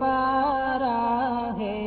پارا ہے۔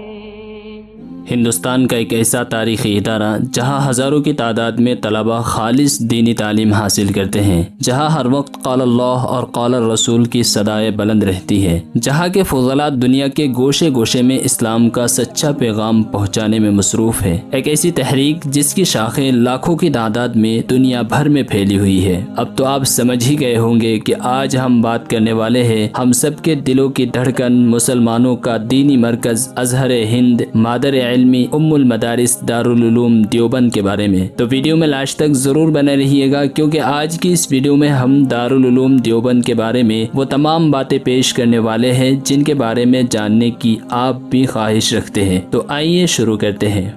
ہندوستان کا ایک ایسا تاریخی ادارہ جہاں ہزاروں کی تعداد میں طلباء خالص دینی تعلیم حاصل کرتے ہیں، جہاں ہر وقت قال اللہ اور قال الرسول کی صدائے بلند رہتی ہے، جہاں کے فضلاء دنیا کے گوشے گوشے میں اسلام کا سچا پیغام پہنچانے میں مصروف ہے۔ ایک ایسی تحریک جس کی شاخیں لاکھوں کی تعداد میں دنیا بھر میں پھیلی ہوئی ہے۔ اب تو آپ سمجھ ہی گئے ہوں گے کہ آج ہم بات کرنے والے ہیں ہم سب کے دلوں کی دھڑکن، مسلمانوں کا دینی مرکز ازہر ہند، مادر علمی ام المدارس دارالعلوم دیوبند کے بارے میں۔ تو ویڈیو میں لاسٹ تک ضرور بنے رہیے گا، کیونکہ آج کی اس ویڈیو میں ہم دارالعلوم دیوبند کے بارے میں وہ تمام باتیں پیش کرنے والے ہیں جن کے بارے میں جاننے کی آپ بھی خواہش رکھتے ہیں۔ تو آئیے شروع کرتے ہیں۔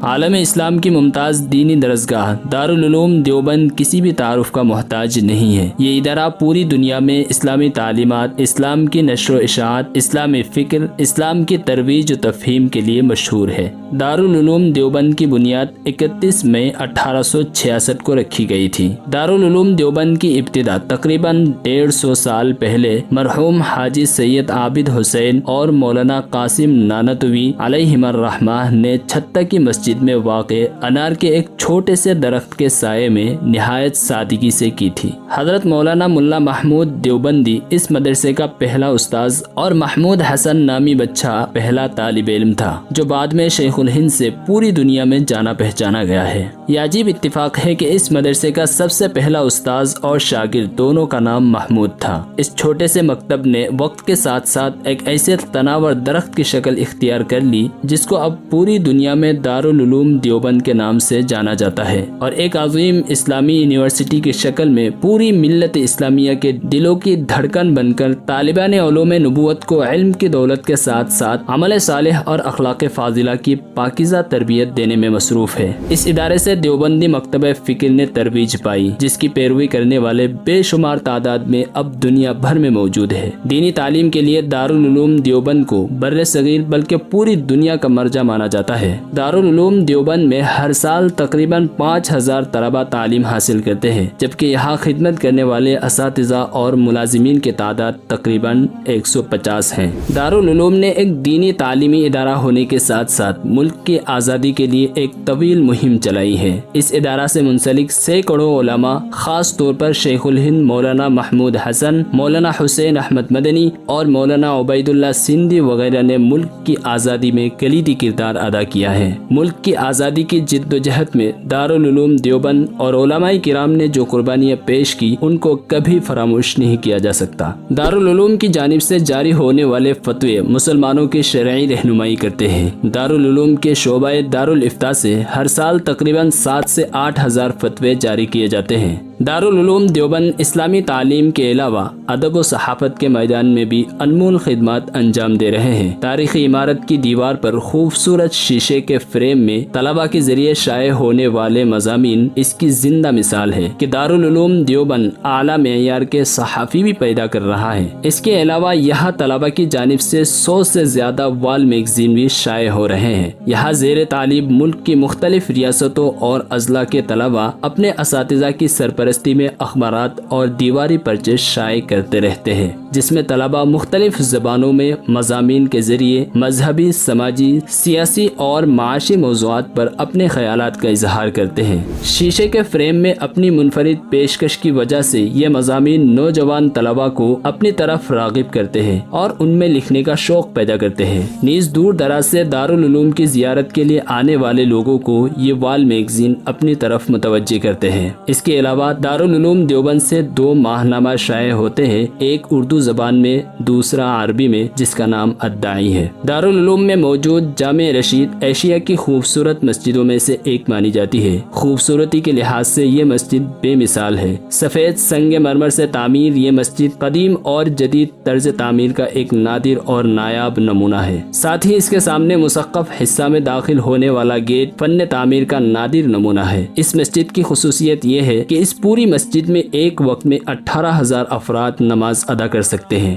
عالم اسلام کی ممتاز دینی درسگاہ دارالعلوم دیوبند کسی بھی تعارف کا محتاج نہیں ہے۔ یہ ادارہ پوری دنیا میں اسلامی تعلیمات، اسلام کی نشر و اشاعت، اسلامی فکر، اسلام کی ترویج و تفہیم کے لیے مشہور ہے۔ دارالعلوم دیوبند کی بنیاد 31 مئی 1866 کو رکھی گئی تھی۔ دارالعلوم دیوبند کی ابتدا تقریباً 150 سال پہلے مرحوم حاجی سید عابد حسین اور مولانا قاسم نانوتوی علیہم الرحمہ نے چھتہ کی مسجد میں واقع انار کے ایک چھوٹے سے درخت کے سائے میں نہایت سادگی سے کی تھی۔ حضرت مولانا ملا محمود دیوبندی اس مدرسے کا پہلا استاذ اور محمود حسن نامی بچہ پہلا طالب علم تھا، جو بعد میں شیخ الہند سے پوری دنیا میں جانا پہچانا گیا ہے۔ یہ عجیب اتفاق ہے کہ اس مدرسے کا سب سے پہلا استاذ اور شاگرد دونوں کا نام محمود تھا۔ اس چھوٹے سے مکتب نے وقت کے ساتھ ساتھ ایک ایسے تناور درخت کی شکل اختیار کر لی جس کو اب پوری دنیا میں دارالعلوم دیوبند کے نام سے جانا جاتا ہے، اور ایک عظیم اسلامی یونیورسٹی کی شکل میں پوری ملت اسلامیہ کے دلوں کی دھڑکن بن کر طالبان علوم نبوت کو علم کی دولت کے ساتھ ساتھ عمل صالح اور اخلاق فاضلہ کی پاکیزہ تربیت دینے میں مصروف ہے۔ اس ادارے سے دیوبندی مکتبہ فکر نے ترویج پائی، جس کی پیروی کرنے والے بے شمار تعداد میں اب دنیا بھر میں موجود ہے۔ دینی تعلیم کے لیے دارالعلوم دیوبند کو بر صغیر بلکہ پوری دنیا کا مرجع مانا جاتا ہے۔ دارالعلوم دیوبند میں ہر سال تقریباً 5000 طلباء تعلیم حاصل کرتے ہیں، جبکہ یہاں خدمت کرنے والے اساتذہ اور ملازمین کی تعداد تقریباً 150 ہیں۔ دارالعلوم نے ایک دینی تعلیمی ادارہ ہونے کے ساتھ ساتھ ملک کی آزادی کے لیے ایک طویل مہم چلائی ہے۔ اس ادارہ سے منسلک سینکڑوں علماء، خاص طور پر شیخ الہند مولانا محمود حسن، مولانا حسین احمد مدنی اور مولانا عبید اللہ سندھی وغیرہ نے ملک کی آزادی میں کلیدی کردار ادا کیا ہے۔ ملک کی آزادی کی جد و جہد میں دارالعلوم دیوبند اور علماء کرام نے جو قربانیاں پیش کی ان کو کبھی فراموش نہیں کیا جا سکتا۔ دارالعلوم کی جانب سے جاری ہونے والے فتوے مسلمانوں کی شرعی رہنمائی کرتے ہیں۔ دارالعلوم کے شعبہ دارالافتاء سے ہر سال تقریباً 7 سے 8 ہزار فتوے جاری کیے جاتے ہیں۔ دارالعلوم دیوبند اسلامی تعلیم کے علاوہ ادب و صحافت کے میدان میں بھی انمول خدمات انجام دے رہے ہیں۔ تاریخی عمارت کی دیوار پر خوبصورت شیشے کے فریم میں طلباء کے ذریعے شائع ہونے والے مضامین اس کی زندہ مثال ہے کہ دارالعلوم دیوبند اعلیٰ معیار کے صحافی بھی پیدا کر رہا ہے۔ اس کے علاوہ یہاں طلباء کی جانب سے 100 سے زیادہ وال میگزین بھی شائع ہو رہے ہیں۔ یہاں زیر تعلیم ملک کی مختلف ریاستوں اور اضلاع کے طلباء اپنے اساتذہ کی سرپرستی میں اخبارات اور دیواری پرچے شائع کرتے رہتے ہیں، جس میں طلباء مختلف زبانوں میں مضامین کے ذریعے مذہبی، سماجی، سیاسی اور معاشی موضوعات پر اپنے خیالات کا اظہار کرتے ہیں۔ شیشے کے فریم میں اپنی منفرد پیشکش کی وجہ سے یہ مضامین نوجوان طلباء کو اپنی طرف راغب کرتے ہیں اور ان میں لکھنے کا شوق پیدا کرتے ہیں۔ نیز دور دراز سے دارالعلوم کی زیارت کے لیے آنے والے لوگوں کو یہ وال میگزین اپنی طرف متوجہ کرتے ہیں۔ اس کے علاوہ دارالعلوم دیوبند سے 2 ماہنامہ شائع ہوتے ہیں، ایک اردو زبان میں، دوسرا عربی میں، جس کا نام الداعی ہے۔ دارالعلوم میں موجود جامع رشید ایشیا کی خوبصورت مسجدوں میں سے ایک مانی جاتی ہے۔ خوبصورتی کے لحاظ سے یہ مسجد بے مثال ہے۔ سفید سنگ مرمر سے تعمیر یہ مسجد قدیم اور جدید طرز تعمیر کا ایک نادر اور نایاب نمونہ ہے۔ ساتھ ہی اس کے سامنے مسقف حصہ میں داخل ہونے والا گیٹ فن تعمیر کا نادر نمونہ ہے۔ اس مسجد کی خصوصیت یہ ہے کہ اس پوری مسجد میں ایک وقت میں 18,000 افراد نماز ادا کر سکتے ہیں۔